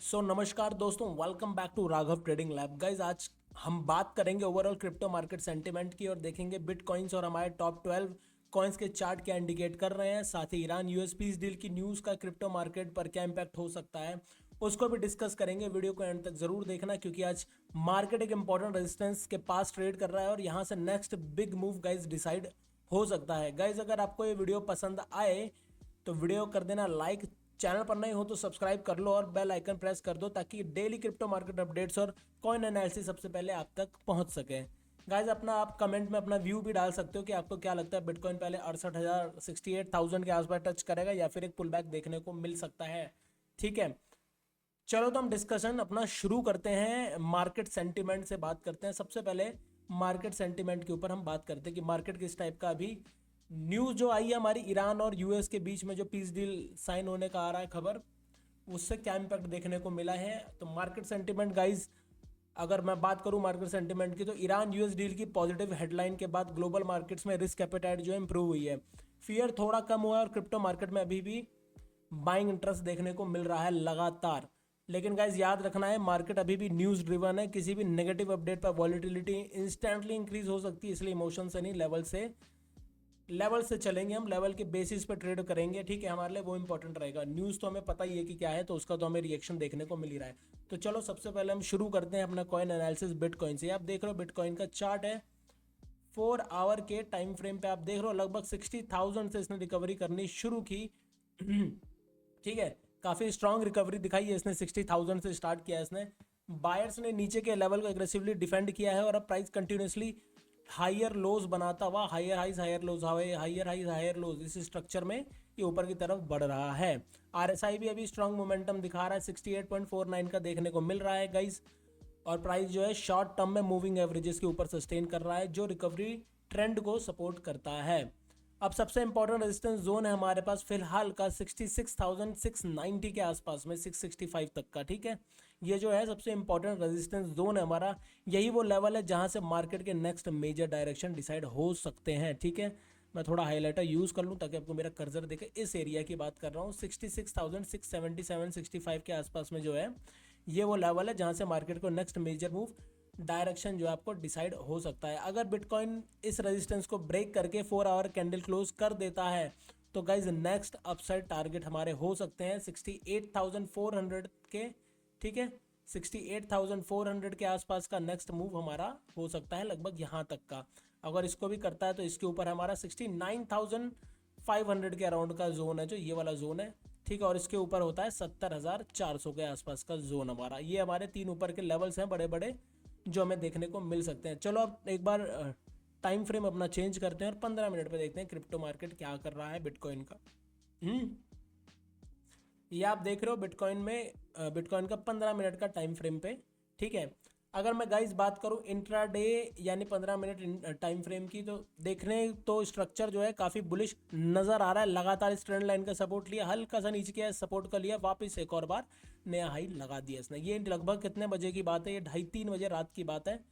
नमस्कार दोस्तों, welcome back to Raghav trading lab. Guys आज हम बात करेंगे ओवरऑल क्रिप्टो मार्केट सेंटिमेंट की और देखेंगे बिटकॉइंस और हमारे टॉप 12 कॉइन्स के चार्ट क्या इंडिकेट कर रहे हैं। साथ ही ईरान यूएस पीस डील की न्यूज़ का क्रिप्टो मार्केट पर क्या इंपैक्ट हो सकता है उसको भी डिस्कस करेंगे। वीडियो को एंड तक जरूर देखना क्योंकि आज मार्केट एक इंपॉर्टेंट रेजिस्टेंस के पास ट्रेड कर रहा है और यहाँ से next big move guys decide हो सकता है। गाइज अगर आपको ये वीडियो पसंद आए तो वीडियो कर देना लाइक, चैनल पर नए हो तो सब्सक्राइब कर लो और बेल आइकन प्रेस कर दो ताकि डेली क्रिप्टो मार्केट अपडेट्स और कॉइन एनालिसिस सबसे पहले आप तक पहुंच सके। गाइज अपना आप कमेंट में अपना व्यू भी डाल सकते हो कि आपको क्या लगता है बिटकॉइन पहले 68,000 68,000 के आसपास टच करेगा या फिर एक पुल बैक देखने को मिल सकता है। ठीक है, चलो तो हम डिस्कशन अपना शुरू करते हैं। मार्केट सेंटिमेंट से बात करते हैं। सबसे पहले मार्केट सेंटिमेंट के ऊपर हम बात करते हैं कि मार्केट किस टाइप का अभी न्यूज़ जो आई है हमारी ईरान और यूएस के बीच में जो पीस डील साइन होने का आ रहा है खबर, उससे क्या इम्पैक्ट देखने को मिला है। तो मार्केट सेंटिमेंट गाइज अगर मैं बात करूं मार्केट सेंटिमेंट की तो ईरान यूएस डील की पॉजिटिव हेडलाइन के बाद ग्लोबल मार्केट्स में रिस्क एपेटाइट जो है इंप्रूव हुई है। फियर थोड़ा कम हुआ है और क्रिप्टो मार्केट में अभी भी बाइंग इंटरेस्ट देखने को मिल रहा है लगातार। लेकिन गाइज याद रखना है मार्केट अभी भी न्यूज़ ड्रिवन है, किसी भी नेगेटिव अपडेट पर वॉलिटिलिटी इंस्टेंटली इंक्रीज हो सकती है, इसलिए इमोशन से नहीं लेवल से चलेंगे। हम लेवल के बेसिस पे ट्रेड करेंगे। ठीक है, हमारे लिए वो इंपॉर्टेंट रहेगा। न्यूज़ तो हमें पता ही है कि क्या है, तो उसका तो हमें रिएक्शन देखने को मिल ही रहा है। तो चलो सबसे पहले हम शुरू करते हैं अपना कॉइन एनालिसिस बिटकॉइन से। आप देख रहे हो बिटकॉइन का चार्ट है 4 आवर के टाइम फ्रेम पे। आप देख रहे हो लगभग 60,000 से इसने रिकवरी करनी शुरू की। ठीक है, काफ़ी स्ट्रांग रिकवरी दिखाई है इसने। 60,000 से स्टार्ट किया है इसने। बायर्स ने नीचे के लेवल को एग्रेसिवली डिफेंड किया है और अब प्राइस कंटिन्यूसली हायर लोज बनाता हुआ हायर हाइज हायर लोज इस स्ट्रक्चर में ये ऊपर की तरफ बढ़ रहा है। आरएसआई भी अभी स्ट्रांग मोमेंटम दिखा रहा है, 68.49 का देखने को मिल रहा है गाइज। और प्राइस जो है शॉर्ट टर्म में मूविंग एवरेजेस के ऊपर सस्टेन कर रहा है जो रिकवरी ट्रेंड को सपोर्ट करता है। अब सबसे इंपॉर्टेंट रेजिस्टेंस जोन है हमारे पास फिलहाल का 66,690 के आसपास में 665 तक का। ठीक है, ये जो है सबसे इंपॉर्टेंट रेजिस्टेंस जोन है हमारा। यही वो लेवल है जहां से मार्केट के नेक्स्ट मेजर डायरेक्शन डिसाइड हो सकते हैं। ठीक है, मैं थोड़ा हाईलाइटर यूज़ कर लूँ ताकि आपको मेरा कर्सर देखे। इस एरिया की बात कर रहा हूँ 66,677 65 के आसपास में जो है ये वो लेवल है जहाँ से मार्केट को नेक्स्ट मेजर मूव डायरेक्शन जो है आपको डिसाइड हो सकता है। अगर बिटकॉइन इस रेजिस्टेंस को ब्रेक करके 4 आवर कैंडल क्लोज कर देता है तो गाइज नेक्स्ट अपसाइड टारगेट हमारे हो सकते हैं 68,400 के। ठीक है, 68,400 के आसपास का नेक्स्ट मूव हमारा हो सकता है लगभग यहाँ तक का। अगर इसको भी करता है तो इसके ऊपर हमारा 69,500 के अराउंड का जोन है जो ये वाला जोन है। ठीक है, और इसके ऊपर होता है 70,400 के आसपास का जोन हमारा। ये हमारे 3 ऊपर के लेवल्स हैं बड़े बड़े जो हमें देखने को मिल सकते हैं। चलो अब एक बार टाइम फ्रेम अपना चेंज करते हैं और 15 मिनट पे देखते हैं क्रिप्टो मार्केट क्या कर रहा है बिटकॉइन का। ये आप देख रहे हो बिटकॉइन में बिटकॉइन का 15 मिनट का टाइम फ्रेम पे। ठीक है, अगर मैं गाइस बात करूं इंट्राडे यानी 15 मिनट टाइम फ्रेम की तो देखने तो स्ट्रक्चर जो है काफ़ी बुलिश नज़र आ रहा है। लगातार इस ट्रेंड लाइन का सपोर्ट लिया, हल्का सा नीचे किया, सपोर्ट का लिया, वापस एक और बार नया हाई लगा दिया इसने। ये लगभग कितने बजे की बात है, ये 2:30-3 बजे रात की बात है।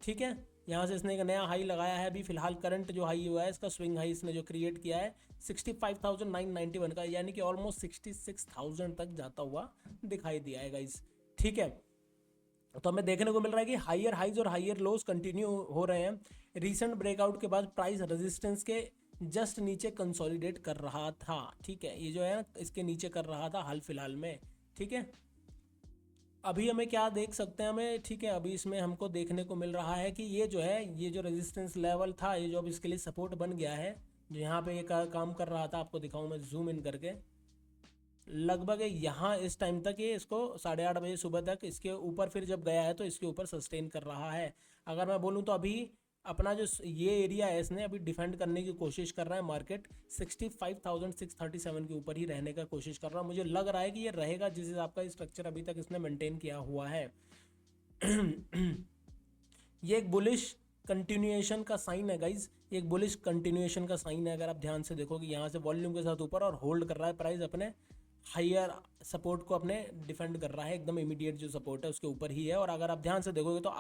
ठीक है, यहाँ से इसने एक नया हाई लगाया है। अभी फिलहाल करंट जो हाई हुआ है इसका स्विंग हाई इसने जो क्रिएट किया है 65,991 का, यानी कि ऑलमोस्ट 66,000 तक जाता हुआ दिखाई दिया है गाइस। ठीक है, तो हमें देखने को मिल रहा है कि हायर हाइज और हायर लोज कंटिन्यू हो रहे हैं। रीसेंट ब्रेकआउट के बाद प्राइस रेजिस्टेंस के जस्ट नीचे कंसोलिडेट कर रहा था। ठीक है, ये जो है इसके नीचे कर रहा था हाल फिलहाल में। ठीक है, अभी हमें क्या देख सकते हैं हमें, ठीक है, अभी इसमें हमको देखने को मिल रहा है कि ये जो है ये जो रेजिस्टेंस लेवल था ये जो अब इसके लिए सपोर्ट बन गया है, जो यहाँ पे ये काम कर रहा था, आपको दिखाऊं मैं जूम इन करके। लगभग यहाँ इस टाइम तक ये इसको 8:30 बजे सुबह तक इसके ऊपर फिर जब गया है तो इसके ऊपर सस्टेन कर रहा है। अगर मैं बोलूँ तो अभी अपना जो ये एरिया है इसने अभी डिफेंड करने की कोशिश कर रहा है। मार्केट 65,637 के ऊपर ही रहने का कोशिश कर रहा है। मुझे लग रहा है कि ये रहेगा जिस हिसाब का स्ट्रक्चर अभी तक इसने मेंटेन किया हुआ है। ये एक बुलिश कंटिन्यूएशन का साइन है गाइज, ये एक बुलिश कंटिन्यूएशन का साइन है। अगर आप ध्यान से देखोगे यहाँ से वॉल्यूम के साथ ऊपर और होल्ड कर रहा है प्राइस अपने हायर सपोर्ट को अपने डिफेंड कर रहा है। एकदम इमीडिएट जो सपोर्ट है उसके ऊपर ही है। और अगर आप ध्यान से देखोगे तो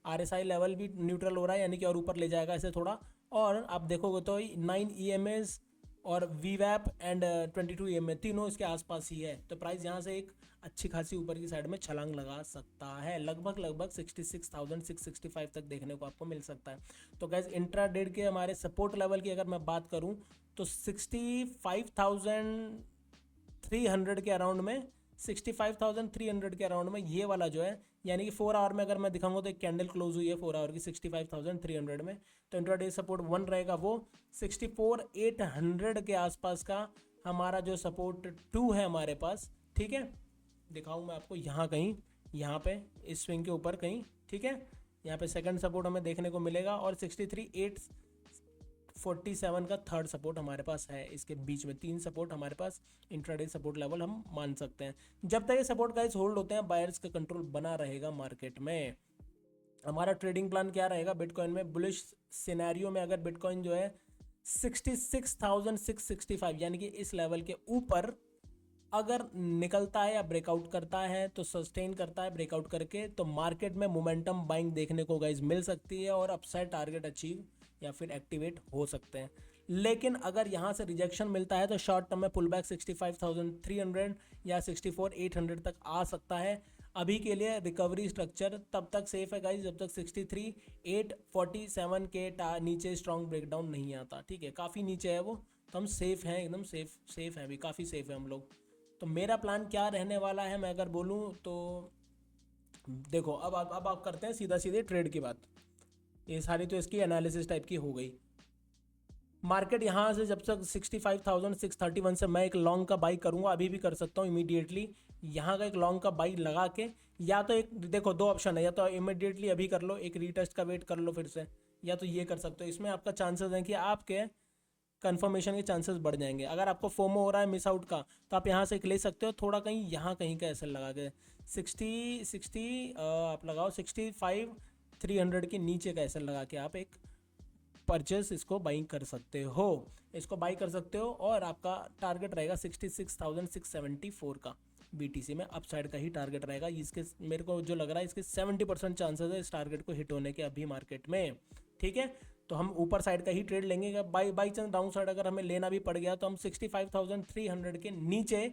RSI लेवल भी न्यूट्रल हो रहा है, यानी कि और ऊपर ले जाएगा इसे थोड़ा। और आप देखोगे तो 9 EMAs और वीवैप एंड 22 में तीनों इसके आसपास ही है। तो प्राइस यहाँ से एक अच्छी खासी ऊपर की साइड में छलांग लगा सकता है, लगभग 66,665 तक देखने को आपको मिल सकता है। तो गैस इंट्रा डे के हमारे सपोर्ट लेवल की अगर मैं बात करूँ तो 65,300 के अराउंड में, 65,300 के अराउंड में ये वाला जो है, यानी कि 4 आवर में अगर मैं दिखाऊंगा तो एक कैंडल क्लोज हुई है 4 आवर की 65,300 में। तो इंट्राडे सपोर्ट 1 रहेगा वो 64,800 के आसपास का हमारा जो सपोर्ट 2 है हमारे पास। ठीक है, दिखाऊं मैं आपको यहाँ कहीं, यहाँ पे इस स्विंग के ऊपर कहीं। ठीक है, यहाँ पे सेकंड सपोर्ट हमें देखने को मिलेगा और 63,847 का थर्ड सपोर्ट हमारे पास है। इसके बीच में 3 सपोर्ट हमारे पास इंट्राडे सपोर्ट लेवल हम मान सकते हैं। जब तक ये सपोर्ट गाइस होल्ड होते हैं, बायर्स का कंट्रोल बना रहेगा मार्केट में। हमारा ट्रेडिंग प्लान क्या रहेगा बिटकॉइन में? बुलिश सिनेरियो में अगर बिटकॉइन जो है 66,665 यानी कि इस लेवल के ऊपर अगर निकलता है या ब्रेकआउट करता है, तो सस्टेन करता है ब्रेकआउट करके, तो मार्केट में मोमेंटम बाइंग देखने को गाइज मिल सकती है और अपसाइड टारगेट अचीव या फिर एक्टिवेट हो सकते हैं। लेकिन अगर यहाँ से रिजेक्शन मिलता है तो शॉर्ट टर्म में पुल बैक 65,300 या 64,800 तक आ सकता है। अभी के लिए रिकवरी स्ट्रक्चर तब तक सेफ है गाइज जब तक 63,847 के नीचे स्ट्रॉन्ग ब्रेकडाउन नहीं आता। ठीक है, काफ़ी नीचे है वो, तो हम सेफ हैं, एकदम सेफ है, अभी काफ़ी सेफ है हम लोग। तो मेरा प्लान क्या रहने वाला है मैं अगर बोलूँ तो देखो, अब आप करते हैं सीधे ट्रेड की बात। ये सारी तो इसकी एनालिसिस टाइप की हो गई। मार्केट यहाँ से जब तक 65,631 से मैं एक लॉन्ग का बाई करूँगा, अभी भी कर सकता हूँ इमीडिएटली। यहाँ का एक लॉन्ग का बाई लगा के, या तो एक देखो 2 ऑप्शन है, या तो इमीडिएटली अभी कर लो, एक रीटेस्ट का वेट कर लो फिर से, या तो ये कर सकते हो। इसमें आपका चांसेस है कि आपके कंफर्मेशन के चांसेस बढ़ जाएंगे। अगर आपको फोमो हो रहा है मिस आउट का, तो आप यहाँ से ले सकते हो थोड़ा कहीं, यहाँ कहीं का ऐसे लगा के 60 आप लगाओ 65,300 के नीचे का ऐसे लगा के आप एक परचेस इसको बाइंग कर सकते हो, इसको बाई कर सकते हो। और आपका टारगेट रहेगा 66,674 का BTC में, अपसाइड का ही टारगेट रहेगा। इसके मेरे को जो लग रहा है इसके 70% चांसेस है इस टारगेट को हिट होने के अभी मार्केट में। ठीक है, तो हम ऊपर साइड का ही ट्रेड लेंगे। बाई चांस डाउन साइड अगर हमें लेना भी पड़ गया तो हम 65,300 के नीचे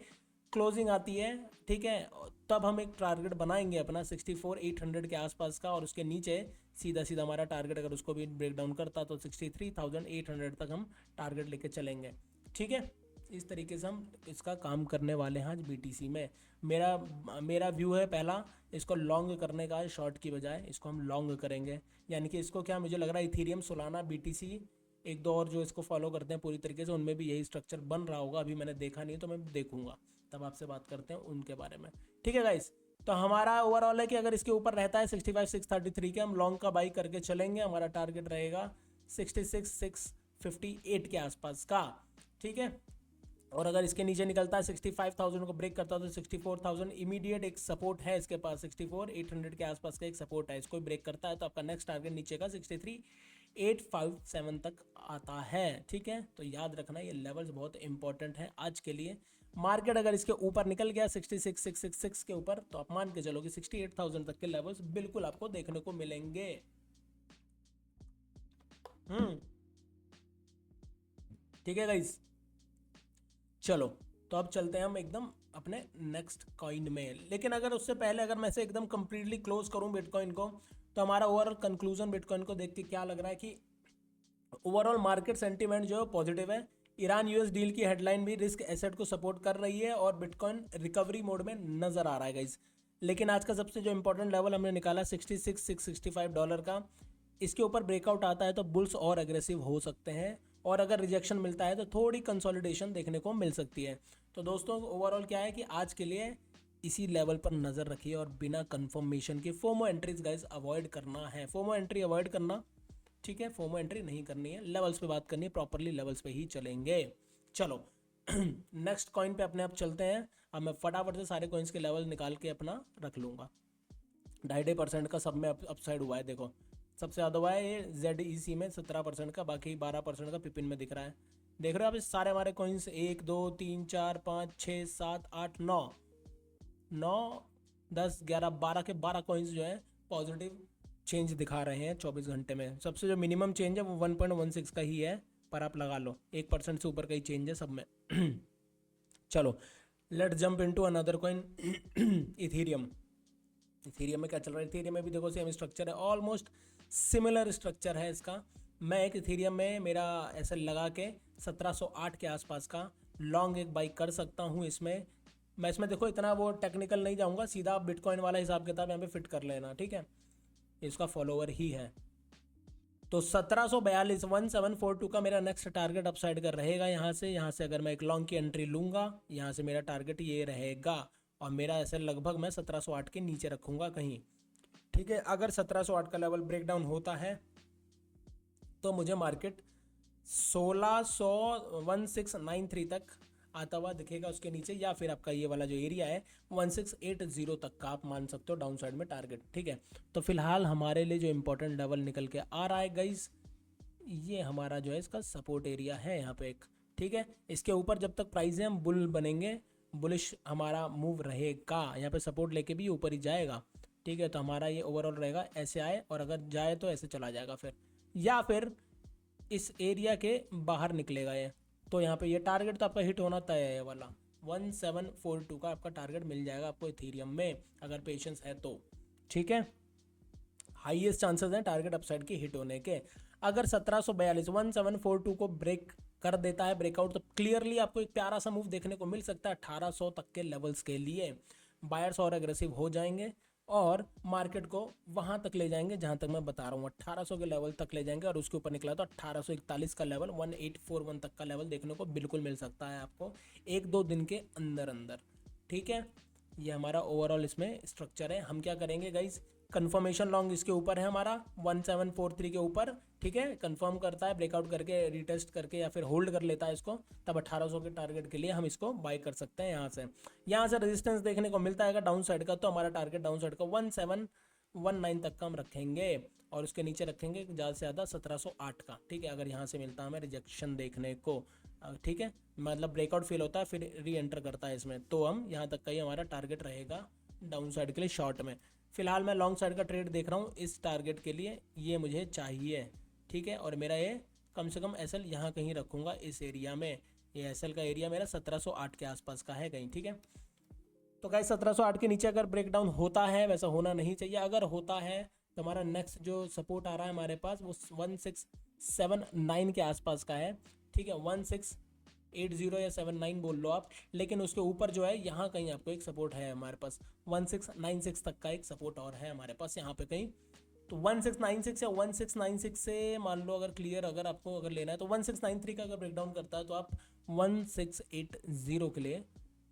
क्लोजिंग आती है, ठीक है, तब हम एक टारगेट बनाएंगे अपना 64,800 के आसपास का, और उसके नीचे सीधा हमारा टारगेट अगर उसको भी ब्रेक डाउन करता तो 63,800 तक हम टारगेट लेके चलेंगे। ठीक है, इस तरीके से हम इसका काम करने वाले हैं आज BTC में। मेरा व्यू है पहला, इसको लॉन्ग करने का, शॉर्ट की बजाय इसको हम लॉन्ग करेंगे। यानी कि इसको क्या, मुझे लग रहा है इथीरियम, सोलाना, BTC, एक दो और जो इसको फॉलो करते हैं पूरी तरीके से, उनमें भी यही स्ट्रक्चर बन रहा होगा। अभी मैंने देखा नहीं तो मैं देखूंगा, तब आपसे बात करते हैं उनके बारे में। ठीक है गाइस, तो हमारा ओवरऑल है कि अगर इसके ऊपर रहता है 65,633 के, हम लॉन्ग का बाई करके चलेंगे। हमारा टारगेट रहेगा 66,658 के आसपास का। ठीक है, और अगर इसके नीचे निकलता है 65,000 को ब्रेक करता है तो 64,000 इमीडिएट एक सपोर्ट है इसके पास, 64,800 के आसपास का एक सपोर्ट है। इसको ब्रेक करता है तो आपका नेक्स्ट टारगेट नीचे का 63,857 तक आता है। ठीक है, तो याद रखना ये लेवल्स बहुत इंपॉर्टेंट है आज के लिए। मार्केट अगर इसके ऊपर निकल गया 66,666 के ऊपर, तो आप मान के चलो कि 68,000 तक के लेवल्स बिल्कुल आपको देखने को मिलेंगे। ठीक है गाइस, चलो तो अब चलते हैं हम एकदम अपने नेक्स्ट कॉइन में। लेकिन अगर उससे पहले अगर मैं से एकदम कंप्लीटली क्लोज करूं बिटकॉइन को, तो हमारा ओवरऑल कंक्लूजन बिटकॉइन को देख के क्या लग रहा है कि ओवरऑल मार्केट सेंटीमेंट जो है पॉजिटिव है। ईरान US डील की हेडलाइन भी रिस्क एसेट को सपोर्ट कर रही है और बिटकॉइन रिकवरी मोड में नजर आ रहा है गाइस। लेकिन आज का सबसे जो इंपॉर्टेंट लेवल हमने निकाला $66,665 का, इसके ऊपर ब्रेकआउट आता है तो बुल्स और एग्रेसिव हो सकते हैं, और अगर रिजेक्शन मिलता है तो थोड़ी कंसोलिडेशन देखने को मिल सकती है। तो दोस्तों ओवरऑल क्या है कि आज के लिए इसी लेवल पर नज़र रखिए और बिना कंफर्मेशन के फोमो एंट्रीज गाइस अवॉइड करना है, फोमो एंट्री अवॉइड करना। ठीक है, फोमो एंट्री नहीं करनी है, लेवल्स पे बात करनी है, प्रॉपरली लेवल्स पे ही चलेंगे। चलो नेक्स्ट कॉइन पे अपने आप चलते हैं। अब मैं फटाफट से सारे कॉइन्स के लेवल निकाल के अपना रख लूँगा। 2.5% का सब में अपसाइड हुआ है, देखो सबसे ज़्यादा हुआ है ये ZEC में 17% का, बाकी 12% का पिपिन में दिख रहा है। देख रहे हो आप इस सारे हमारे कॉइन्स 1 2 3 4 5 6 7 8 9 10 11 12 के 12 कॉइन्स जो है पॉजिटिव चेंज दिखा रहे हैं 24 घंटे में। सबसे जो मिनिमम चेंज है वो 1.16 का ही है पर आप लगा लो 1% से ऊपर का ही चेंज है सब में। चलो let jump into another coin, Ethereum. Ethereum में क्या चल रहा है? इथेरियम में भी देखो सेम स्ट्रक्चर है, ऑलमोस्ट सिमिलर स्ट्रक्चर है इसका। मैं एक इथेरियम में मेरा ऐसे लगा के 1708 के आसपास का लॉन्ग एक बाई कर सकता हूँ इसमें। मैं इसमें देखो इतना वो टेक्निकल नहीं जाऊँगा, सीधा आप बिटकॉइन वाला हिसाब किताब यहाँ पे फिट कर लेना, ठीक है। इसका फॉलोवर ही है। तो 1742 1742 का मेरा नेक्स्ट टारगेट अपसाइड का रहेगा। यहाँ से अगर मैं एक लॉन्ग की एंट्री लूँगा, यहाँ से मेरा टारगेट ये रहेगा, और मेरा ऐसे लगभग मैं 1708 के नीचे रखूँगा कहीं, ठीक है। अगर 1708 का लेवल ब्रेक डाउन होता है तो मुझे मार्केट 1693 तक आता हुआ दिखेगा उसके नीचे, या फिर आपका ये वाला जो एरिया है 1680 तक का आप मान सकते हो डाउन साइड में टारगेट, ठीक है। तो फिलहाल हमारे लिए जो इंपॉर्टेंट लेवल निकल के आ रहा है गाइज, ये हमारा जो है इसका सपोर्ट एरिया है यहाँ पे एक, ठीक है। इसके ऊपर जब तक प्राइस है हम बुल बनेंगे, बुलिश हमारा मूव रहेगा। यहाँ पे सपोर्ट लेके भी ऊपर ही जाएगा, ठीक है। तो हमारा ये ओवरऑल रहेगा ऐसे आए, और अगर जाए तो ऐसे चला जाएगा फिर, या फिर इस एरिया के बाहर निकलेगा ये। तो यहाँ पे ये टारगेट तो आपका हिट होना तय है, ये वाला 1742 का आपका टारगेट मिल जाएगा आपको इथेरियम में, अगर पेशेंस है तो, ठीक है। हाईएस्ट चांसेस हैं टारगेट अपसाइड के हिट होने के। अगर 1742 1742 को ब्रेक कर देता है ब्रेकआउट, तो क्लियरली आपको एक प्यारा सा मूव देखने को मिल सकता है 1800 तक के लेवल्स के लिए। बायर्स और एग्रेसिव हो जाएंगे और मार्केट को वहां तक ले जाएंगे जहां तक मैं बता रहा हूँ, 1800 के लेवल तक ले जाएंगे। और उसके ऊपर निकला तो 1841 का लेवल, 1841 तक का लेवल देखने को बिल्कुल मिल सकता है आपको 1-2 दिन के अंदर अंदर, ठीक है। ये हमारा ओवरऑल इसमें स्ट्रक्चर है। हम क्या करेंगे गाइज, कंफर्मेशन लॉन्ग इसके ऊपर है हमारा 1743 के ऊपर, ठीक है। कंफर्म करता है ब्रेकआउट करके, रिटेस्ट करके, या फिर होल्ड कर लेता है इसको, तब 1800 के टारगेट के लिए हम इसको बाय कर सकते हैं। यहाँ से रेजिस्टेंस देखने को मिलता है डाउन साइड का, तो हमारा टारगेट डाउन साइड का 1719 तक का हम रखेंगे, और उसके नीचे रखेंगे ज़्यादा से ज़्यादा 1708 का, ठीक है। अगर यहाँ से मिलता है हमें रिजेक्शन देखने को, ठीक है, मतलब ब्रेकआउट फेल होता है फिर री एंटर करता है इसमें, तो हम यहाँ तक का ही हमारा टारगेट रहेगा डाउन साइड के लिए शॉर्ट में। फिलहाल मैं लॉन्ग साइड का ट्रेड देख रहा हूँ इस टारगेट के लिए, ये मुझे चाहिए, ठीक है। और मेरा ये कम से कम एसएल यहाँ कहीं रखूँगा इस एरिया में। ये एसएल का एरिया मेरा 1708 के आसपास का है कहीं, ठीक है। तो गाइस 1708 के नीचे अगर ब्रेकडाउन होता है, वैसा होना नहीं चाहिए, अगर होता है तो हमारा नेक्स्ट जो सपोर्ट आ रहा है हमारे पास वो 1679 के आसपास का है, ठीक है। 1680 या 79 बोल लो आप, लेकिन उसके ऊपर जो है यहाँ कहीं आपको एक सपोर्ट है हमारे पास, 1696 तक का एक सपोर्ट और है हमारे पास यहाँ पे कहीं। तो 1696 या 1696 से मान लो अगर क्लियर, अगर आपको अगर लेना है तो 1693 का अगर ब्रेकडाउन करता है तो आप 1680 के लिए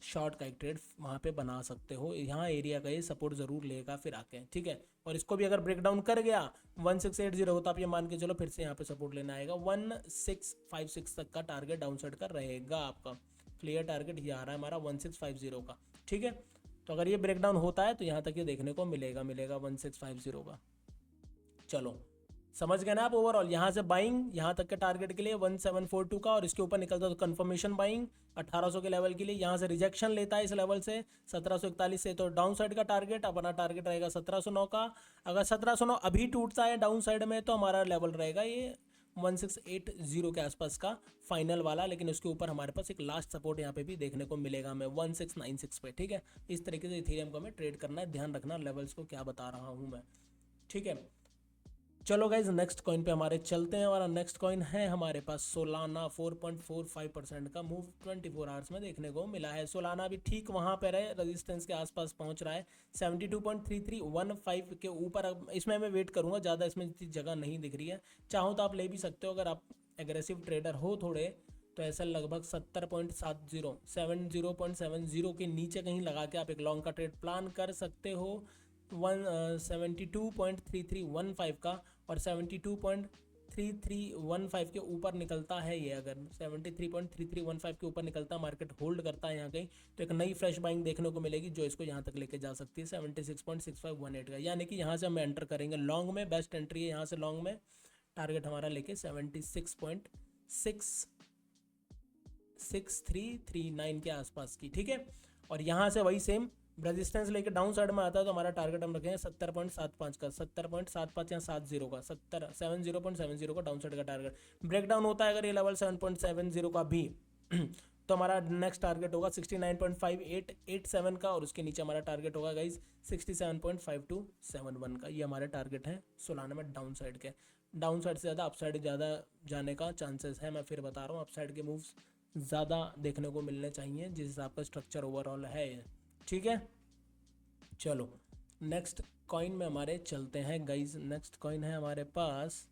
शॉर्ट का एक ट्रेड वहाँ पे बना सकते हो। यहाँ एरिया का ये सपोर्ट ज़रूर लेगा फिर आके, ठीक है। और इसको भी अगर ब्रेक डाउन कर गया 1680 हो, तो आप ये मान के चलो फिर से यहाँ पे सपोर्ट लेना आएगा 1656 तक का टारगेट डाउन साइड का रहेगा आपका। क्लियर टारगेट ये आ रहा है हमारा 1650 का, ठीक है। तो अगर ये ब्रेक डाउन होता है तो यहाँ तक ये देखने को मिलेगा 1650 का। चलो समझ गए ना आप। ओवरऑल यहाँ से बाइंग यहाँ तक के टारगेट के लिए 1742 का, और इसके ऊपर निकलता है तो कंफर्मेशन बाइंग 1800 के लेवल के लिए। यहाँ से रिजेक्शन लेता है इस लेवल से 1741 से, तो डाउन साइड का टारगेट अपना टारगेट रहेगा 1709 का। अगर 1709 अभी टूटता है डाउन साइड में तो हमारा लेवल रहेगा ये 1680 के आसपास का फाइनल वाला, लेकिन उसके ऊपर हमारे पास एक लास्ट सपोर्ट यहाँ पे भी देखने को मिलेगा हमें 1696 पे, ठीक है। इस तरीके से इथेरियम को हमें ट्रेड करना है, ध्यान रखना लेवल्स को क्या बता रहा हूँ मैं, ठीक है। चलो गाइज नेक्स्ट कॉइन पे हमारे चलते हैं। हमारा नेक्स्ट कॉइन है हमारे पास सोलाना, 4.45% का मूव 24 आवर्स में देखने को मिला है। सोलाना भी ठीक वहाँ पर है, रेजिस्टेंस के आसपास पहुँच रहा है 72.3315 के ऊपर। अब इसमें मैं वेट करूँगा, ज़्यादा इसमें जगह नहीं दिख रही है। चाहो तो आप ले भी सकते हो, अगर आप एग्रेसिव ट्रेडर हो थोड़े, तो ऐसा लगभग 70.70 के नीचे कहीं लगा के आप एक लॉन्ग का ट्रेड प्लान कर सकते हो। 72.3315 का और 72.3315 के ऊपर निकलता है ये, अगर 73.3315 के ऊपर निकलता मार्केट होल्ड करता है यहाँ कहीं, तो एक नई फ्रेश बाइंग देखने को मिलेगी जो इसको यहाँ तक लेके जा सकती है 76.6518 का। यानी कि यहाँ से हम एंटर करेंगे लॉन्ग में, बेस्ट एंट्री है यहाँ से लॉन्ग में। टारगेट हमारा लेके 76.6339 के आसपास की, ठीक है। और यहाँ से वही सेम रेजिस्टेंस लेके डाउन साइड में आता है तो हमारा टारगेट हम रखे हैं 70.75 का, 70.75 या 70 का, 70.70 का डाउन साइड का टारगेट। ब्रेक डाउन होता है अगर ये लेवल 7.70 का भी तो हमारा नेक्स्ट टारगेट होगा 69.5887 का, और उसके नीचे हमारा टारगेट होगा गाइज 67.5271 का। ये हमारे टारगेट हैं सोलाना में डाउन साइड के। डाउन साइड से ज़्यादा अप साइड ज़्यादा जाने का चांसेस है, मैं फिर बता रहा हूँ। अप साइड के मूव्स ज़्यादा देखने को मिलने चाहिए जिस हिसाब का स्ट्रक्चर ओवरऑल है, ठीक है। चलो नेक्स्ट कॉइन में हमारे चलते हैं गाइज। नेक्स्ट कॉइन है हमारे पास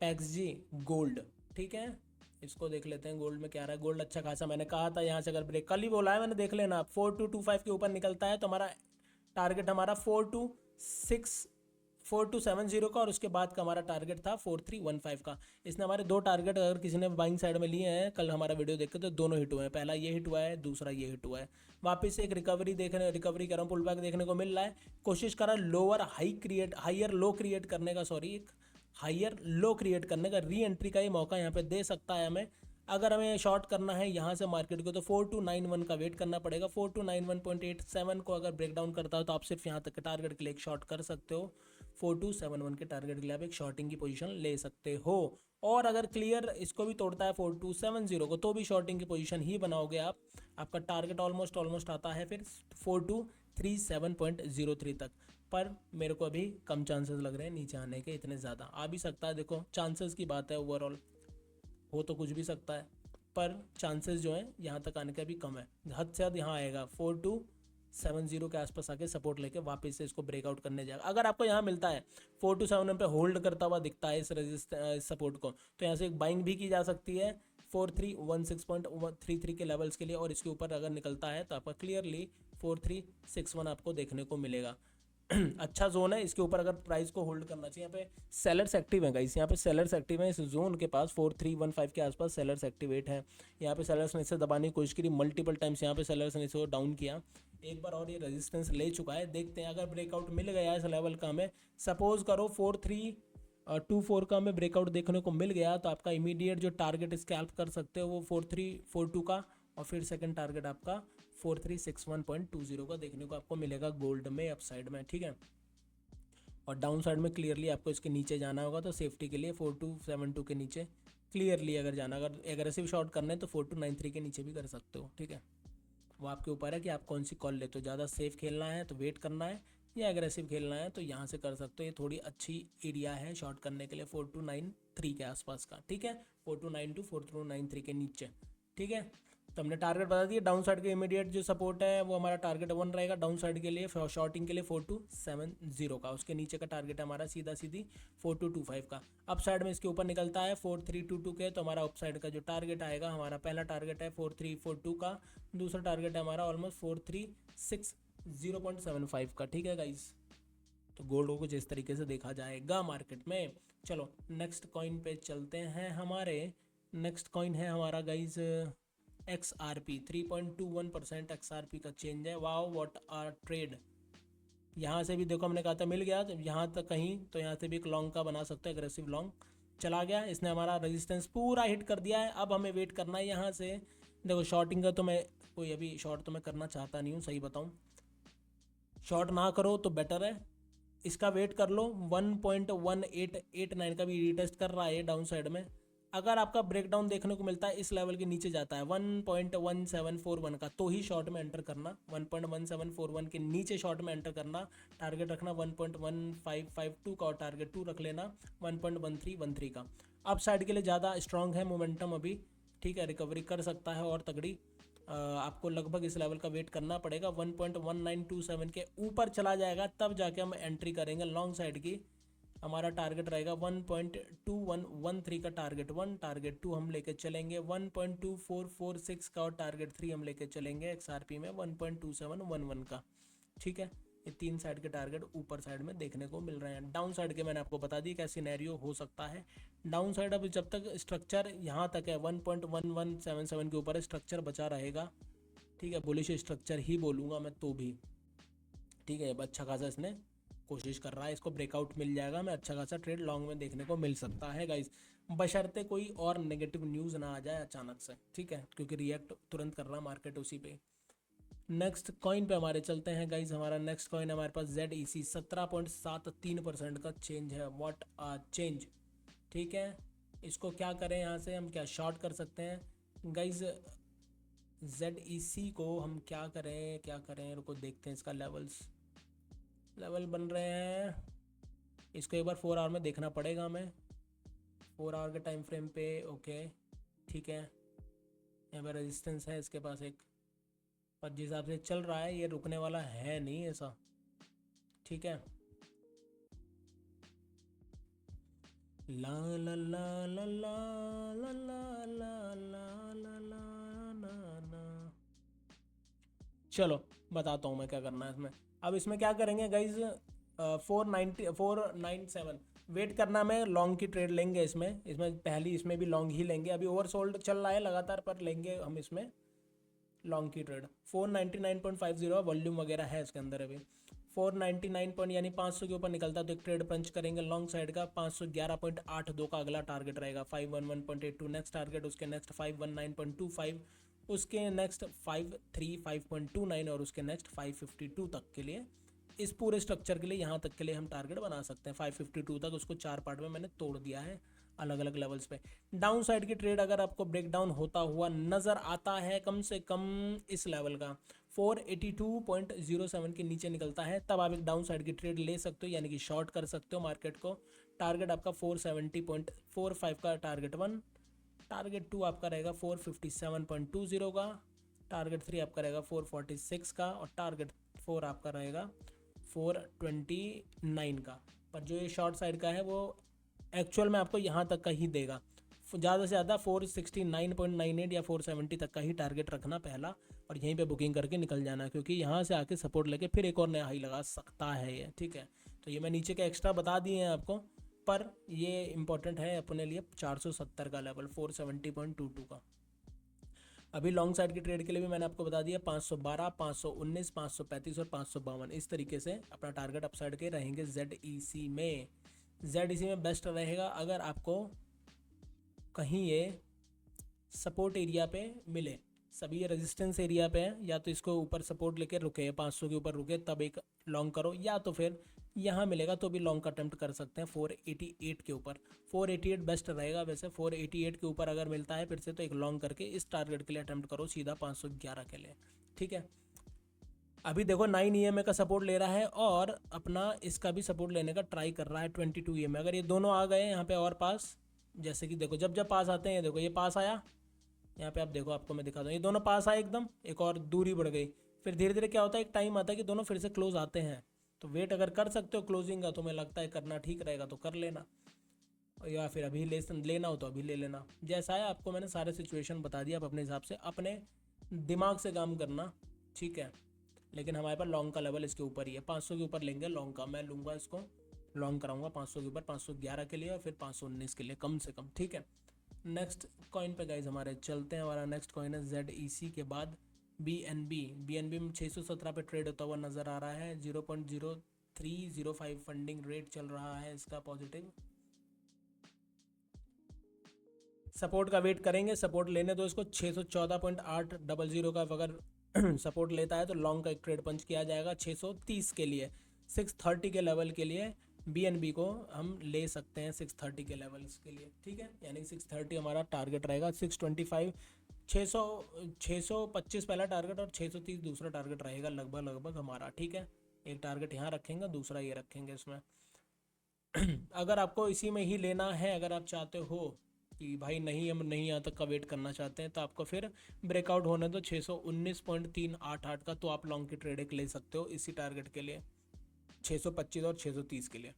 एक्सजी गोल्ड, ठीक है। इसको देख लेते हैं गोल्ड में क्या रहा है। गोल्ड अच्छा खासा, मैंने कहा था यहाँ से अगर ब्रेक, कल ही बोला है मैंने, देख लेना आप 4225 के ऊपर निकलता है तो हमारा टारगेट हमारा 4270 का, और उसके बाद का हमारा टारगेट था 4315 का। इसने हमारे दो टारगेट अगर किसी ने बाइंग साइड में लिए हैं, कल हमारा वीडियो देख के, तो दोनों हिट हुए हैं। पहला ये हिट हुआ है, दूसरा ये हिट हुआ है। वापस से एक रिकवरी कर रहा हूँ, पुल बैक देखने को मिल रहा है। कोशिश करा लोअर हाइयर लो क्रिएट करने का, सॉरी एक हाइयर लो क्रिएट करने का, री एंट्री का ये मौका यहाँ पे दे सकता है हमें। अगर हमें शॉर्ट करना है यहाँ से मार्केट को तो 4291 का वेट करना पड़ेगा। 4291.87 को अगर ब्रेक डाउन करता हो तो आप सिर्फ यहाँ तक के टारगेट के लिए एक शॉर्ट कर सकते हो। 4271 के टारगेट के लिए आप एक शॉर्टिंग की पोजीशन ले सकते हो। और अगर क्लियर इसको भी तोड़ता है 4270 को तो भी शॉर्टिंग की पोजीशन ही बनाओगे आप। आपका टारगेट ऑलमोस्ट आता है फिर 4237.03 तक, पर मेरे को अभी कम चांसेस लग रहे हैं नीचे आने के। इतने ज़्यादा आ भी सकता है, देखो चांसेस की बात है, ओवरऑल हो तो कुछ भी सकता है, पर चांसेस जो है यहाँ तक आने का भी कम है। हद से हद यहाँ आएगा 4270 के आसपास आके सपोर्ट लेके वापस से इसको ब्रेकआउट करने जाएगा। अगर आपको यहाँ मिलता है 4271 पे होल्ड करता हुआ दिखता है इस सपोर्ट को, तो यहाँ से एक बाइंग भी की जा सकती है 4316.33 के लेवल्स के लिए, और इसके ऊपर अगर निकलता है तो आपका क्लियरली 4361 आपको देखने को मिलेगा। अच्छा जोन है, इसके ऊपर अगर प्राइस को होल्ड करना चाहिए। यहाँ पे सेलर्स एक्टिव हैं गाइस, यहाँ पे सेलर्स एक्टिव हैं इस जोन के पास। 4315 के आसपास सेलर्स एक्टिवेट हैं। यहाँ पे सेलर्स ने इसे दबाने की कोशिश करी मल्टीपल टाइम्स, यहाँ पे सेलर्स ने इसे डाउन किया एक बार, और ये रेजिस्टेंस ले चुका है। देखते हैं अगर ब्रेकआउट मिल गया इस लेवल का हमें, सपोज करो 4324 का हमें ब्रेकआउट देखने को मिल गया, तो आपका इमीडिएट जो टारगेट स्कैल्प कर सकते हो वो 4342 का, और फिर सेकंड टारगेट आपका 4361.20 का देखने को आपको मिलेगा गोल्ड में अपसाइड में, ठीक है। और डाउन साइड में क्लियरली आपको इसके नीचे जाना होगा, तो सेफ्टी के लिए 4272 के नीचे क्लियरली अगर जाना, अगर एग्रेसिव शॉट करना है तो 4293 के नीचे भी कर सकते हो, ठीक है। वो आपके ऊपर है कि आप कौन सी कॉल लेते हो, ज़्यादा सेफ खेलना है तो वेट करना है, या एग्रेसिव खेलना है तो यहाँ से कर सकते हो। ये थोड़ी अच्छी एरिया है शॉट करने के लिए 4293 के आसपास का, ठीक है। 4292 4293 के नीचे, ठीक है। तो हमने टारगेट बता दिया। डाउन साइड के इमीडिएट जो सपोर्ट है वो हमारा टारगेट 1 रहेगा डाउन साइड के लिए, शॉर्टिंग के लिए 4270 का। उसके नीचे का टारगेट है हमारा सीधी 4225 का। अप साइड में इसके ऊपर निकलता है 4322 के, तो हमारा अप साइड का जो टारगेट आएगा, हमारा पहला टारगेट है 4342 का, दूसरा टारगेट है हमारा ऑलमोस्ट 4360.75 का, ठीक है गाइज। तो गोल्ड को जिस तरीके से देखा जाएगा मार्केट में। चलो नेक्स्ट कॉइन पे चलते हैं। हमारे नेक्स्ट कॉइन है हमारा गाइज XRP। 3.21% XRP का चेंज है। Wow what are trade. यहाँ से भी देखो हमने कहा था मिल गया, तो यहाँ तक कहीं, तो यहाँ से भी एक लॉन्ग का बना सकते हो, एग्रेसिव लॉन्ग चला गया। इसने हमारा रेजिस्टेंस पूरा हिट कर दिया है। अब हमें वेट करना है यहाँ से। देखो शॉर्टिंग का तो मैं कोई अभी शॉर्ट तो मैं करना चाहता नहीं हूँ, सही बताऊँ, शॉर्ट ना करो तो बेटर है। इसका वेट कर लो। 1.1889 का भी रीटेस्ट कर रहा है डाउन साइड में। अगर आपका ब्रेकडाउन देखने को मिलता है इस लेवल के नीचे जाता है 1.1741 का, तो ही शॉर्ट में एंटर करना। 1.1741 के नीचे शॉर्ट में एंटर करना। टारगेट रखना 1.1552 का, और टारगेट 2 रख लेना 1.1313 का। अप साइड के लिए ज़्यादा स्ट्रांग है मोमेंटम अभी, ठीक है। रिकवरी कर सकता है और तगड़ी। आपको लगभग इस लेवल का वेट करना पड़ेगा। 1.1927 के ऊपर चला जाएगा तब जाके हम एंट्री करेंगे लॉन्ग साइड की। हमारा टारगेट रहेगा 1.2113 का, टारगेट 1, टारगेट 2 हम लेके चलेंगे 1.2446 का, और टारगेट 3 हम लेके चलेंगे XRP में 1.2711 का, ठीक है। ये 3 साइड के टारगेट ऊपर साइड में देखने को मिल रहे हैं। डाउन साइड के मैंने आपको बता दी क्या सिनेरियो हो सकता है। डाउन साइड अब जब तक स्ट्रक्चर यहाँ तक है 1.1177 के ऊपर स्ट्रक्चर बचा रहेगा, ठीक है। बुलिश स्ट्रक्चर ही बोलूँगा मैं तो भी, ठीक है। अब अच्छा खासा इसने कोशिश कर रहा है, इसको ब्रेकआउट मिल जाएगा, मैं अच्छा खासा ट्रेड लॉन्ग में देखने को मिल सकता है गाइस, बशर्ते कोई और नेगेटिव न्यूज़ ना आ जाए अचानक से, ठीक है, क्योंकि रिएक्ट तुरंत कर रहा मार्केट उसी पे। नेक्स्ट कॉइन पे हमारे चलते हैं गाइज। हमारा नेक्स्ट कॉइन हमारे पास ZEC 17.73% का चेंज है। What a change. ठीक है, इसको क्या करें, यहाँ से हम क्या शॉर्ट कर सकते हैं गाइज। ZEC को हम क्या करें, रुको देखते हैं इसका लेवल बन रहे हैं। इसको एक बार 4 आवर में देखना पड़ेगा हमें, 4 आवर के टाइम फ्रेम पे। ओके ठीक है, यहाँ पर रेजिस्टेंस है इसके पास एक, पर जिस हिसाब से चल रहा है ये रुकने वाला है नहीं ऐसा। ठीक है, ला ला ला ला ला ला ला ला ला ला ला ना। चलो बताता हूँ मैं क्या करना है इसमें। अब इसमें क्या करेंगे गाइज, 497 वेट करना में लॉन्ग की ट्रेड लेंगे इसमें पहली, इसमें भी लॉन्ग ही लेंगे। अभी ओवरसोल्ड चल रहा है लगातार, पर लेंगे हम इसमें लॉन्ग की ट्रेड। 499.50 वॉल्यूम वगैरह है इसके अंदर अभी। 499 पॉइंट यानी 500 के ऊपर निकलता तो एक ट्रेड पंच करेंगे लॉन्ग साइड का। 511.82 का अगला टारगेट रहेगा। 511.82 नेक्स्ट टारगेट, उसके नेक्स्ट 519.25, उसके नेक्स्ट 535.29 और उसके नेक्स्ट 552 तक के लिए। इस पूरे स्ट्रक्चर के लिए यहाँ तक के लिए हम टारगेट बना सकते हैं। 552 तक उसको 4 पार्ट में मैंने तोड़ दिया है अलग अलग लेवल्स पे। डाउन साइड की ट्रेड अगर आपको ब्रेक डाउन होता हुआ नज़र आता है कम से कम इस लेवल का 482.07 के नीचे निकलता है, तब आप एक डाउन साइड की ट्रेड ले सकते हो, यानी कि शॉर्ट कर सकते हो मार्केट को। टारगेट आपका 470.45 का टारगेट 1, टारगेट 2 आपका रहेगा 457.20 का, टारगेट 3 आपका रहेगा 446 का, और टारगेट 4 आपका रहेगा 429 का। पर जो ये शॉर्ट साइड का है वो एक्चुअल में आपको यहाँ तक का ही देगा। ज़्यादा से ज़्यादा 469.98 या 470 तक का ही टारगेट रखना पहला, और यहीं पे बुकिंग करके निकल जाना, क्योंकि यहाँ से आके सपोर्ट लेके फिर एक और नया हाई लगा सकता है ये। ठीक है, तो ये मैं नीचे के एक्स्ट्रा बता दिए हैं आपको, पर ये इंपॉर्टेंट है अपने लिए 470 का लेवल 470.22 का। अभी लॉन्ग साइड की ट्रेड के लिए भी मैंने आपको बता दिया 512, 519, 535 और 552 इस तरीके से अपना टारगेट अपसाइड के रहेंगे ZEC में। ZEC में बेस्ट रहेगा अगर आपको कहीं ये सपोर्ट एरिया पे मिले। सभी ये रेजिस्टेंस एरिया पे है, या तो इसको ऊपर सपोर्ट लेके रुके 500 के ऊपर रुके तब एक लॉन्ग करो, या तो फिर यहाँ मिलेगा तो भी लॉन्ग का अटेम्प्ट कर सकते हैं 488 के ऊपर। 488 बेस्ट रहेगा वैसे। 488 के ऊपर अगर मिलता है फिर से तो एक लॉन्ग करके इस टारगेट के लिए अटेम्प्ट करो सीधा 511 के लिए। ठीक है, अभी देखो 9 EMA का सपोर्ट ले रहा है और अपना इसका भी सपोर्ट लेने का ट्राई कर रहा है 22 EMA। अगर ये दोनों आ गए यहाँ पे और पास, जैसे कि देखो जब पास आते हैं, देखो ये पास आया यहाँ पे, आप देखो आपको मैं दिखाता हूँ, ये दोनों पास आए एकदम, एक और दूरी बढ़ गई। फिर धीरे धीरे क्या होता है, एक टाइम आता है कि दोनों फिर से क्लोज आते हैं। तो वेट अगर कर सकते हो क्लोजिंग का, तो मुझे लगता है करना ठीक रहेगा, तो कर लेना, या फिर अभी लेना हो तो अभी ले लेना। जैसा है आपको मैंने सारे सिचुएशन बता दिया, आप अपने हिसाब से अपने दिमाग से काम करना। ठीक है, लेकिन हमारे पास लॉन्ग का लेवल इसके ऊपर ही है। 500 के ऊपर लेंगे लॉन्ग का, मैं लूँगा इसको लॉन्ग कराऊंगा 500 के ऊपर, 511 के लिए और फिर 519 के लिए कम से कम। ठीक है, नेक्स्ट कॉइन पे गाइज हमारे चलते हैं। हमारा नेक्स्ट कॉइन है ZEC के बाद BNB में 617 पे ट्रेड होता हुआ नज़र आ रहा है। 0.0305 फंडिंग रेट चल रहा है इसका पॉजिटिव। सपोर्ट का वेट करेंगे, सपोर्ट लेने दो इसको। 614.800 का अगर सपोर्ट लेता है तो लॉन्ग का एक ट्रेड पंच किया जाएगा 630 के लिए। 630 के लेवल के लिए BNB को हम ले सकते हैं 630 के लेवल्स के लिए। ठीक है, यानी 630 हमारा टारगेट रहेगा। 625 625 पहला टारगेट और 630 दूसरा टारगेट रहेगा लगभग हमारा। ठीक है, एक टारगेट यहाँ रखेंगे, दूसरा ये रखेंगे इसमें। अगर आपको इसी में ही लेना है, अगर आप चाहते हो कि भाई नहीं हम नहीं यहाँ तक का वेट करना चाहते हैं, तो आपको फिर ब्रेकआउट होने दो 619.388 का, तो आप लॉन्ग की ट्रेड एक ले सकते हो इसी टारगेट के लिए 625 और 630 के लिए।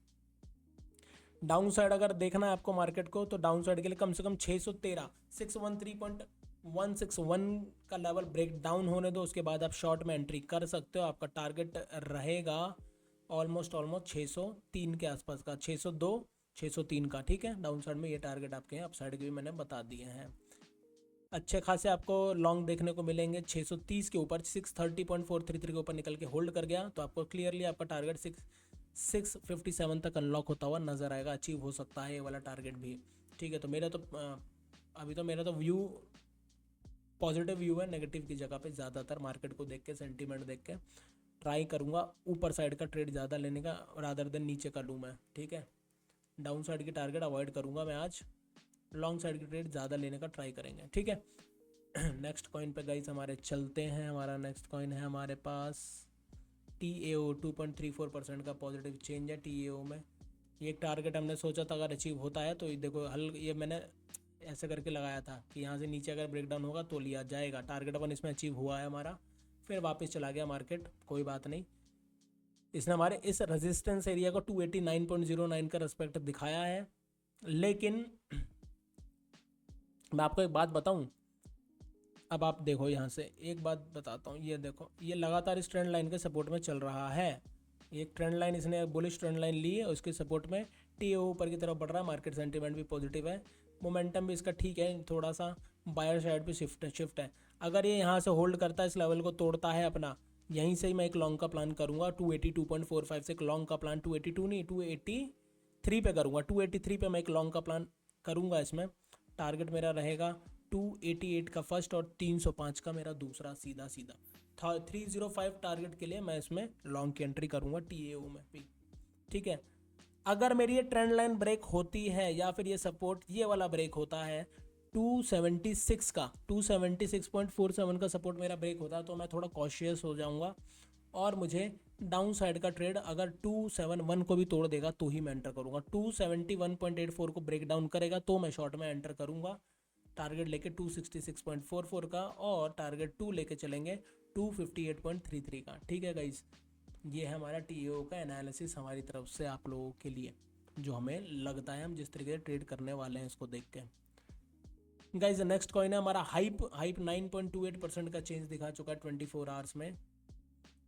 डाउन साइड अगर देखना है आपको मार्केट को, तो डाउन साइड के लिए कम से कम 613 613.161 का लेवल ब्रेक डाउन होने दो, उसके बाद आप शॉर्ट में एंट्री कर सकते हो। आपका टारगेट रहेगा ऑलमोस्ट 603 के आसपास का, 602 603 का। ठीक है, डाउन साइड में ये टारगेट आपके हैं, अप साइड के भी मैंने बता दिए हैं। अच्छे खासे आपको लॉन्ग देखने को मिलेंगे 630 के ऊपर। 630.433 के ऊपर निकल के होल्ड कर गया तो आपको क्लियरली आपका टारगेट 657 तक अनलॉक होता हुआ नज़र आएगा, अचीव हो सकता है ये वाला टारगेट भी। ठीक है, तो अभी तो मेरा तो व्यू पॉजिटिव व्यू है, नेगेटिव की जगह पे ज़्यादातर मार्केट को देख के, सेंटीमेंट देख के ट्राई करूँगा ऊपर साइड का ट्रेड ज़्यादा लेने का रादर देन नीचे का लूँ मैं, ठीक है। डाउन साइड की टारगेट अवॉइड करूँगा मैं आज, लॉन्ग साइड की ट्रेड ज़्यादा लेने का ट्राई करेंगे, ठीक है। नेक्स्ट कॉइन पे गाइस हमारे चलते हैं। हमारा नेक्स्ट कॉइन है हमारे पास TAO, 2.34% का पॉजिटिव चेंज है TAO में। ये एक टारगेट हमने सोचा था अगर अचीव होता है तो देखो ये मैंने ऐसे करके लगाया था कि यहाँ से नीचे अगर ब्रेकडाउन होगा तो लिया जाएगा। टारगेट 1 इसमें अचीव हुआ है हमारा, फिर वापस चला गया मार्केट, कोई बात नहीं। इसने हमारे इस रेजिस्टेंस एरिया को 289.09 का रेस्पेक्ट दिखाया है, लेकिन मैं आपको एक बात बताऊं, अब आप देखो यहाँ से एक बात बताता हूँ, ये देखो ये लगातार इस ट्रेंड लाइन के सपोर्ट में चल रहा है। एक ट्रेंड लाइन इसने बुलिश ट्रेंड लाइन ली है, उसके सपोर्ट में TAO ऊपर की तरफ बढ़ रहा है, मार्केट सेंटीमेंट भी पॉजिटिव है, मोमेंटम भी इसका ठीक है, थोड़ा सा बायर साइड पे शिफ्ट है। अगर ये यहाँ से होल्ड करता है, इस लेवल को तोड़ता है अपना, यहीं से ही मैं एक लॉन्ग का प्लान करूँगा 282.45 से। एक लॉन्ग का प्लान 282 नहीं 283 पे करूँगा, 283 पे मैं एक लॉन्ग का प्लान करूँगा। इसमें टारगेट मेरा रहेगा 288 का फर्स्ट और 305 का मेरा दूसरा, सीधा 305 टारगेट के लिए मैं इसमें लॉन्ग की एंट्री करूँगा TAO में भी, ठीक है। अगर मेरी ये ट्रेंड लाइन ब्रेक होती है या फिर ये सपोर्ट ये वाला ब्रेक होता है 276 का, 276.47 का सपोर्ट मेरा ब्रेक होता है तो मैं थोड़ा कॉशियस हो जाऊंगा, और मुझे डाउन साइड का ट्रेड अगर 271 को भी तोड़ देगा तो ही मैं एंटर करूंगा। 271.84 को ब्रेक डाउन करेगा तो मैं शॉर्ट में एंटर करूंगा, टारगेट लेके 266.44 का, और टारगेट 2 लेके चलेंगे 258.33 का, ठीक है गाइज। ये है हमारा TAO का एनालिसिस हमारी तरफ से आप लोगों के लिए, जो हमें लगता है हम जिस तरीके से ट्रेड करने वाले हैं इसको देख के। गाइज नेक्स्ट कॉइन है हमारा हाइप 9.28% का चेंज दिखा चुका है 24 आवर्स में।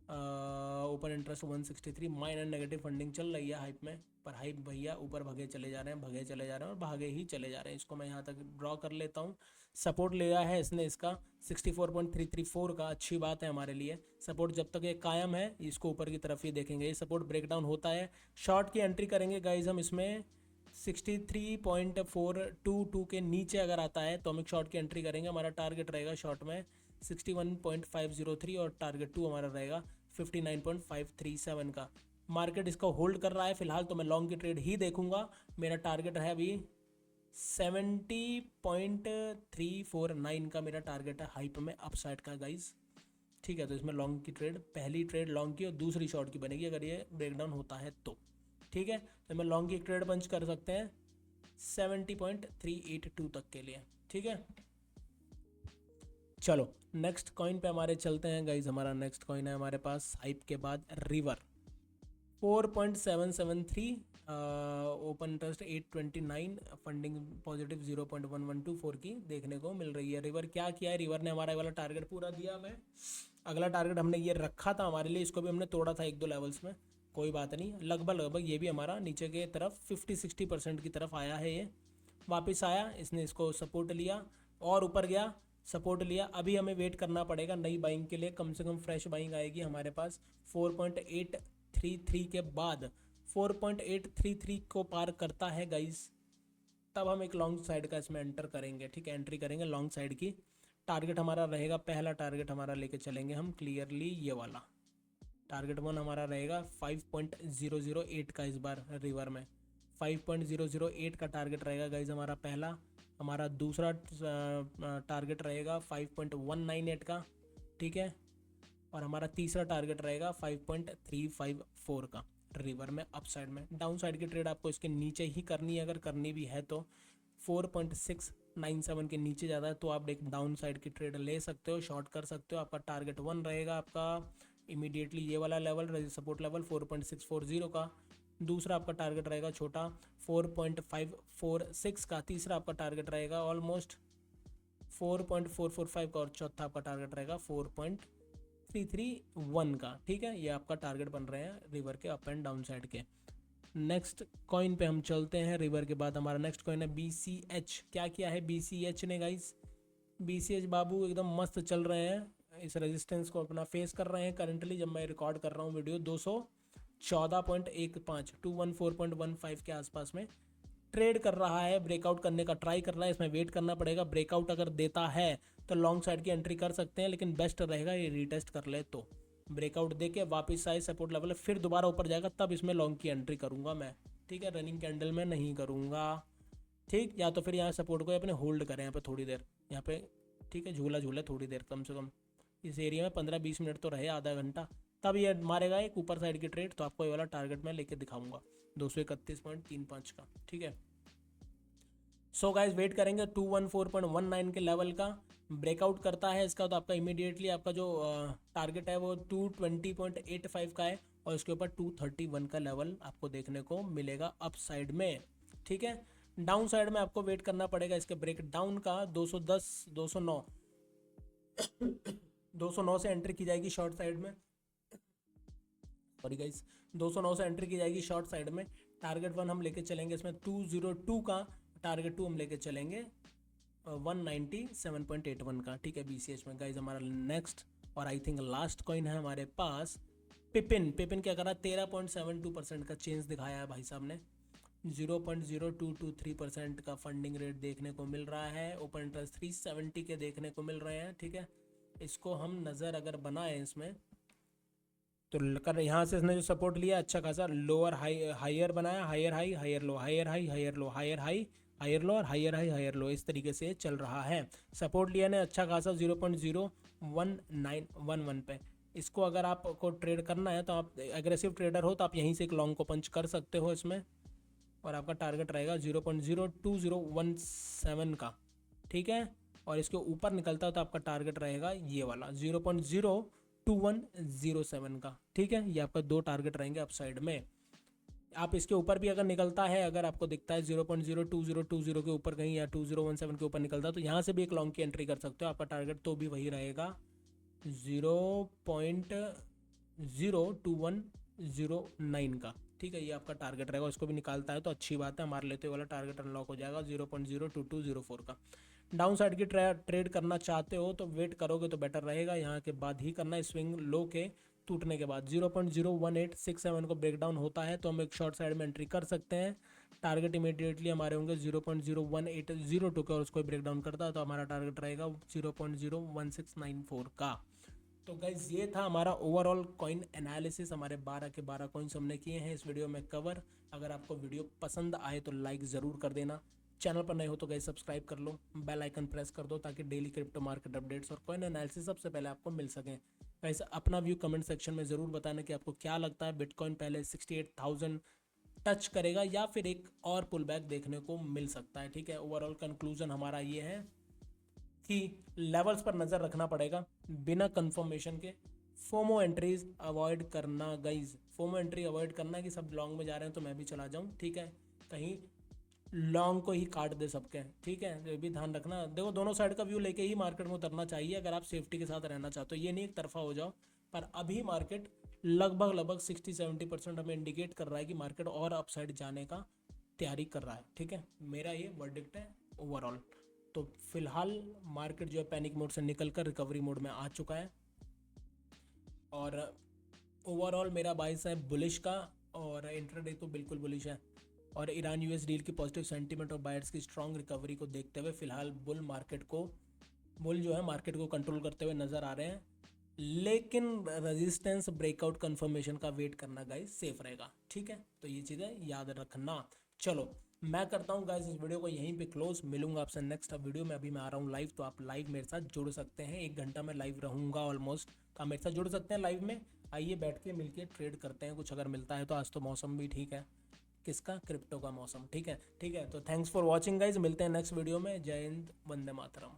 Open interest 163, mine and negative funding चल रही है हाइप में, पर हाइप भैया ऊपर भगे चले जा रहे हैं और भागे ही चले जा रहे हैं। इसको मैं यहाँ तक ड्रॉ कर लेता हूँ। सपोर्ट लिया है इसने इसका 64.334 का, अच्छी बात है हमारे लिए। सपोर्ट जब तक ये कायम है इसको ऊपर की तरफ ही देखेंगे। ये सपोर्ट ब्रेकडाउन होता है, शॉर्ट की एंट्री करेंगे गाइज हम इसमें 63.422 के नीचे अगर आता है तो हम एक शॉर्ट की एंट्री करेंगे। हमारा टारगेट रहेगा शॉर्ट में 61.503 और टारगेट 2 हमारा रहेगा 59.537 का। मार्केट इसका होल्ड कर रहा है फिलहाल, तो मैं लॉन्ग की ट्रेड ही देखूंगा। मेरा टारगेट है अभी 70.349 का मेरा टारगेट है हाइप में अपसाइड का गाइज, ठीक है। तो इसमें लॉन्ग की ट्रेड, पहली ट्रेड लॉन्ग की और दूसरी शॉर्ट की बनेगी अगर ये ब्रेकडाउन होता है तो, ठीक है। तो मैं लॉन्ग की एक ट्रेड पंच कर सकते हैं 70.382 तक के लिए, ठीक है। चलो नेक्स्ट कॉइन पे हमारे चलते हैं गाइज। हमारा नेक्स्ट कॉइन है हमारे पास हाइप के बाद river 4.773, open interest 829, funding positive 0.1124 की देखने को मिल रही है। रिवर क्या किया है, रिवर ने हमारा वाला टारगेट पूरा दिया हमें। अगला टारगेट हमने ये रखा था हमारे लिए, इसको भी हमने तोड़ा था 1-2 लेवल्स में, कोई बात नहीं। लगभग ये भी हमारा नीचे के तरफ 50-60% की तरफ आया है। ये वापस आया, इसने इसको सपोर्ट लिया और ऊपर गया, सपोर्ट लिया। अभी हमें वेट करना पड़ेगा नई बाइंग के लिए, कम से कम फ्रेश बाइंग आएगी हमारे पास 4.833 के बाद। 4.833 को पार करता है गाइस, तब हम एक लॉन्ग साइड का इसमें एंटर करेंगे, ठीक है। एंट्री करेंगे लॉन्ग साइड की। टारगेट हमारा रहेगा, पहला टारगेट हमारा लेके चलेंगे हम क्लियरली ये वाला। टारगेट 1 हमारा रहेगा 5.008 का, इस बार रिवर में 5.008 का टारगेट रहेगा गाइज हमारा पहला। हमारा दूसरा टारगेट रहेगा 5.198 का, ठीक है। और हमारा तीसरा टारगेट रहेगा 5.354 का रिवर में अपसाइड में। डाउन साइड की ट्रेड आपको इसके नीचे ही करनी है, अगर करनी भी है तो 4.697 के नीचे ज़्यादा है तो आप एक डाउन साइड की ट्रेड ले सकते हो, शॉर्ट कर सकते हो। आपका टारगेट 1 रहेगा आपका इमीडिएटली ये वाला लेवल, सपोर्ट लेवल 4.640 का। दूसरा आपका टारगेट रहेगा छोटा 4.546 का। तीसरा आपका टारगेट रहेगा ऑलमोस्ट 4.445 का, और चौथा आपका टारगेट रहेगा 4.331 का, ठीक है। ये आपका टारगेट बन रहे हैं रिवर के अप एंड डाउन साइड के। नेक्स्ट कॉइन पे हम चलते हैं। रिवर के बाद हमारा नेक्स्ट कॉइन है BCH। क्या किया है BCH ने गाइस, BCH बाबू एकदम मस्त चल रहे हैं, इस रेजिस्टेंस को अपना फेस कर रहे हैं करंटली। जब मैं रिकॉर्ड कर रहा हूँ वीडियो 214.15 214.15 के आसपास में ट्रेड कर रहा है, ब्रेकआउट करने का ट्राई कर रहा है। इसमें वेट करना पड़ेगा, ब्रेकआउट अगर देता है तो लॉन्ग साइड की एंट्री कर सकते हैं, लेकिन बेस्ट रहेगा ये रीटेस्ट कर ले तो ब्रेकआउट दे के वापस आए सपोर्ट लेवल है, फिर दोबारा ऊपर जाएगा तब इसमें लॉन्ग की एंट्री करूँगा मैं, ठीक है। रनिंग कैंडल में नहीं करूँगा, ठीक। या तो फिर यहाँ सपोर्ट को अपने होल्ड करें यहाँ पे थोड़ी देर, यहाँ पे ठीक है, झूला झूले थोड़ी देर, कम से कम इस एरिया में 15-20 मिनट तो रहे, आधा घंटा, तब ये मारेगा एक ऊपर साइड की ट्रेड। तो आपको ये वाला टारगेट मैं लेके दिखाऊंगा 231.35 का, ठीक है। सो गाइस वेट करेंगे 214.19 के लेवल का, ब्रेकआउट करता है इसका तो आपका इमीडिएटली आपका जो टारगेट है वो 220.85 का है, और इसके ऊपर 231 का लेवल आपको देखने को मिलेगा अप साइड में, ठीक है। डाउन साइड में आपको वेट करना पड़ेगा इसके ब्रेक डाउन का। 210 209 209 से एंट्री की जाएगी शॉर्ट साइड में, सॉरी गाइस, 209 से एंट्री की जाएगी शॉर्ट साइड में। टारगेट 1 हम लेके चलेंगे इसमें 202 का, टारगेट 2 हम लेके चलेंगे 197.81 का, ठीक है। BCH में गाइस हमारा नेक्स्ट और आई थिंक लास्ट कॉइन है हमारे पास पिपिन। पिपिन क्या करा, 13.72% का चेंज दिखाया है भाई साहब ने, 0.0223% का फंडिंग रेट देखने को मिल रहा है, ओपन इंटरेस्ट 370 के देखने को मिल रहे हैं, ठीक है। इसको हम नज़र अगर बनाएं इसमें तो कर यहाँ से इसने जो सपोर्ट लिया अच्छा खासा, लोअर हाई हायर बनाया, higher high higher low, higher high higher low, higher high higher low और हायर हाई हायर लो, इस तरीके से चल रहा है। सपोर्ट लिया ने अच्छा खासा 0.01911 पे। इसको अगर आपको ट्रेड करना है तो आप एग्रेसिव ट्रेडर हो तो आप यहीं से एक लॉन्ग को पंच कर सकते हो इसमें, और आपका टारगेट रहेगा 0.02017 का, ठीक है। और इसके ऊपर निकलता है तो आपका टारगेट रहेगा ये वाला 0.02107 का, ठीक है। ये आपका 2 टारगेट रहेंगे अपसाइड में। आप इसके ऊपर भी अगर निकलता है, अगर आपको दिखता है 0.02020 के ऊपर कहीं या 2017 के ऊपर निकलता है तो यहाँ से भी एक लॉन्ग की एंट्री कर सकते हो। आपका टारगेट तो भी वही रहेगा 0.02109 का, ठीक है। ये आपका टारगेट रहेगा, इसको भी निकालता है तो अच्छी बात है, हमारे लिए तो वाला टारगेट अनलॉक हो जाएगा 0.02204 का। डाउन साइड की ट्रेड करना चाहते हो तो वेट करोगे तो बेटर रहेगा, यहाँ के बाद ही करना है, स्विंग लो के टूटने के बाद 0.01867 को ब्रेकडाउन होता है तो हम एक शॉर्ट साइड में एंट्री कर सकते हैं। टारगेट इमीडिएटली हमारे होंगे 0.01802 के, और उसको ब्रेकडाउन करता है तो हमारा टारगेट रहेगा 0.01694 का। तो गाइज ये था हमारा ओवरऑल कॉइन एनालिसिस, हमारे 12 के 12 कॉइन्स हमने किए हैं इस वीडियो में कवर। अगर आपको वीडियो पसंद आए तो लाइक ज़रूर कर देना, चैनल पर नए हो तो गाइज सब्सक्राइब कर लो, बेल आइकन प्रेस कर दो ताकि डेली क्रिप्टो मार्केट अपडेट्स और कॉइन एनालिसिस सबसे पहले आपको मिल सकें। गाइज अपना व्यू कमेंट सेक्शन में ज़रूर बताना कि आपको क्या लगता है, बिटकॉइन पहले 68,000 टच करेगा या फिर एक और पुल बैक देखने को मिल सकता है, ठीक है। ओवरऑल कंक्लूजन हमारा ये है कि लेवल्स पर नज़र रखना पड़ेगा बिना कंफर्मेशन के, फोमो एंट्रीज अवॉइड करना गाइज, फोमो एंट्री अवॉइड करना कि सब लॉन्ग में जा रहे हैं तो मैं भी चला जाऊं, ठीक है, कहीं लॉन्ग को ही काट दे सबके, ठीक है। तो ये भी ध्यान रखना, देखो दोनों साइड का व्यू लेके ही मार्केट में उतरना चाहिए अगर आप सेफ्टी के साथ रहना चाहते हो, ये नहीं एक तरफा हो जाओ। पर अभी मार्केट लगभग 60-70% हमें इंडिकेट कर रहा है कि मार्केट और अपसाइड जाने का तैयारी कर रहा है, ठीक है। मेरा ये वर्डिक्ट है ओवरऑल। तो फिलहाल मार्केट जो है पैनिक मोड से निकलकर रिकवरी मोड में आ चुका है, और ओवरऑल मेरा बाइस है बुलिश का, और इंट्राडे तो बिल्कुल बुलिश है। और ईरान यूएस डील की पॉजिटिव सेंटीमेंट और बायर्स की स्ट्रॉन्ग रिकवरी को देखते हुए फिलहाल बुल जो है मार्केट को कंट्रोल करते हुए नज़र आ रहे हैं, लेकिन रेजिस्टेंस ब्रेकआउट कंफर्मेशन का वेट करना गाइस सेफ रहेगा, ठीक है। तो ये चीज़ें याद रखना। चलो मैं करता हूँ गाइस इस वीडियो को यहीं पे क्लोज, मिलूंगा आपसे नेक्स्ट वीडियो में। अभी मैं आ रहा हूँ लाइव, तो आप लाइव मेरे साथ जुड़ सकते हैं, 1 घंटा मैं लाइव रहूँगा ऑलमोस्ट, तो आप मेरे साथ जुड़ सकते हैं लाइव में। आइए बैठ के मिलके ट्रेड करते हैं, कुछ अगर मिलता है तो। आज तो मौसम भी ठीक है, किसका, क्रिप्टो का मौसम, ठीक है। तो थैंक्स फॉर वॉचिंग गाइज, मिलते हैं नेक्स्ट वीडियो में। जय हिंद, वंदे मातरम।